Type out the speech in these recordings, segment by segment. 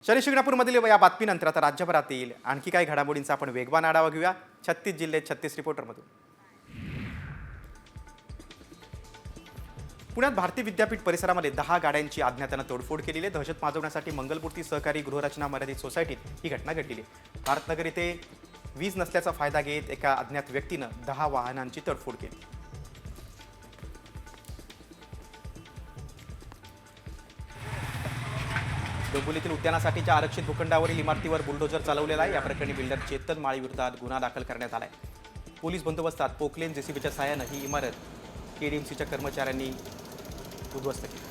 शनी शिंगणापूरमधील या बातमीनंतर आता राज्यभरातील आणखी काही घडामोडींचा आपण वेगवान आढावा घेऊया 36 जिल्हे 36 रिपोर्टरमधून। पुण्यात भारतीय विद्यापीठ परिसरामध्ये 10 गाड्यांची अज्ञाताने तोडफोड केलेली आहे। दहशत माजवण्यासाठी मंगलपूर्ती सहकारी गृहरचना मर्यादित सोसायटीत ही घटना घडलेली आहे। भारतनगर येथे वीज नसल्याचा फायदा घेत एका अज्ञात व्यक्तीने 10 वाहनांची तोडफोड केली। डोंबिवलीतील उद्यानासाठीच्या आरक्षित भूखंडावरील इमारतीवर बुलडोजर चालवलेला आहे। या प्रकरणी बिल्डर चेतन माळी विरोधात गुन्हा दाखल करण्यात आला आहे। पोलीस बंदोबस्तात पोकलेन जेसीबीच्या सहाय्याने ही इमारत केडीएमसीच्या कर्मचाऱ्यांनी उद्ध्वस्त केली।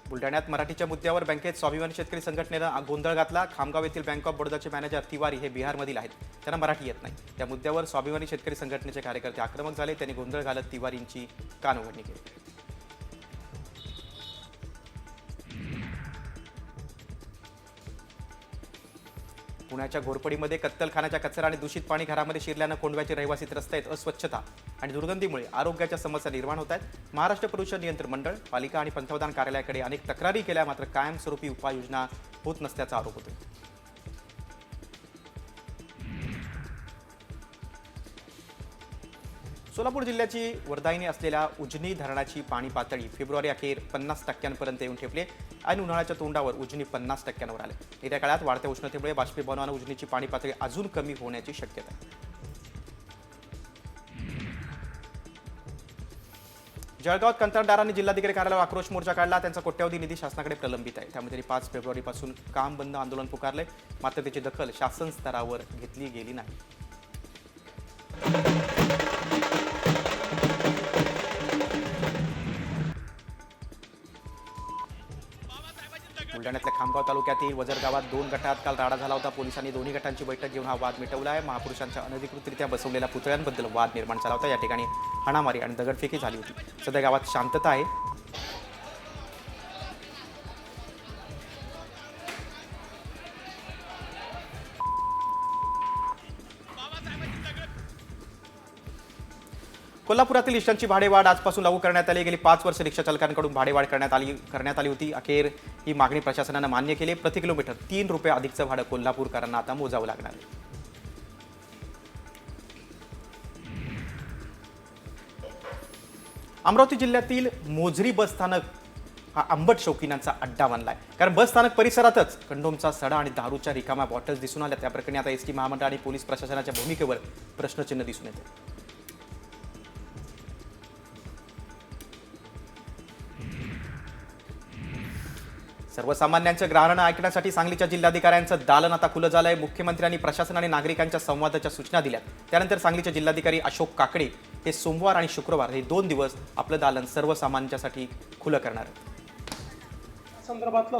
बुलढाण्यात मराठीच्या मुद्द्यावर बँकेत स्वाभिमानी शेतकरी संघटनेने गोंधळ घातला। खामगाव येथील बँक ऑफ बडोदाचे मॅनेजर तिवारी हे बिहारमधील आहेत। त्यांना मराठी येत नाही। त्या मुद्द्यावर स्वाभिमानी शेतकरी संघटनेचे कार्यकर्ते आक्रमक झाले। त्यांनी गोंधळ घालत तिवारींची कानउघडणी केली। पुण्याच्या घोरपडीमध्ये कत्तलखान्याच्या कचरा आणि दूषित पाणी घरामध्ये शिरल्याने कोंडव्याचे रहिवासी त्रस्त आहेत। अस्वच्छता आणि दुर्गंधीमुळे आरोग्याच्या समस्या निर्माण होत आहेत। महाराष्ट्र प्रदूषण नियंत्रण मंडळ, पालिका आणि पंतप्रधान कार्यालयाकडे अनेक तक्रारी केल्या, मात्र कायमस्वरूपी उपाययोजना होत नसल्याचा आरोप होतो। सोलापूर जिल्ह्याची वरदायिनी असलेल्या उजनी धरणाची पाणी पातळी फेब्रुवारी अखेर 50% येऊन ठेपली। ऐन उन्हाळ्याच्या तोंडावर उजनी 50%वर आले। येत्या काळात वाढत्या उष्णतेमुळे बाष्पीभवनाने उजनीची पाणी पातळी अजून कमी होण्याची शक्यता आहे। जळगावात कंत्राटदारांनी जिल्हाधिकारी कार्यालयावर आक्रोश मोर्चा काढला। त्यांचा कोट्यवधी निधी शासनाकडे प्रलंबित आहे। त्यामुळे त्यांनी 5 फेब्रुवारीपासून काम बंद आंदोलन पुकारले, मात्र त्याची दखल शासन स्तरावर घेतली गेली नाही। बुलढाण्यातल्या खामगाव तालुक्यातील वजर गावात 2 गटात काल राडा झाला होता। पोलिसांनी दोन्ही गटांची बैठक घेऊन हा वाद मिटवला आहे। महापुरुषांच्या अनधिकृतरित्या बसवलेल्या पुतळ्यांबद्दल वाद निर्माण झाला होता। या ठिकाणी हाणामारी आणि दगडफेकी झाली होती। सध्या गावात शांतता आहे। कोल्हापुरातील रिक्षांची भाडेवाढ आजपासून लागू करण्यात आली। गेली 5 वर्ष रिक्षा चालकांकडून भाडेवाढ करण्यात आली होती। अखेर ही मागणी प्रशासनाने मान्य केली। प्रति किलोमीटर 3 रुपये अधिकचं भाडं कोल्हापूरकरांना आता मोजावं लागणार आहे। अमरावती जिल्ह्यातील मोझरी बस स्थानक हा आंबट शौकीनांचा अड्डा बनलाय। कारण बस स्थानक परिसरातच कंडोमचा सडा आणि दारूच्या रिकाम्या बॉटल्स दिसून आल्या। त्या प्रकरणी आता एसटी महामंडळ आणि पोलीस प्रशासनाच्या भूमिकेवर प्रश्नचिन्ह दिसून येते। सर्वसामान्यांच्या ग्राहकांना ऐकण्यासाठी सांगलीच्या जिल्हाधिकाऱ्यांचं दालन आता खुलं झालंय। मुख्यमंत्र्यांनी प्रशासनाने नागरिकांच्या संवादाच्या सूचना दिल्या। त्यानंतर सांगलीचे जिल्हाधिकारी अशोक काकडे हे सोमवार आणि शुक्रवार हे 2 दिवस आपलं दालन सर्वसामान्यांसाठी खुलं करणार आहेत। संदर्भातलं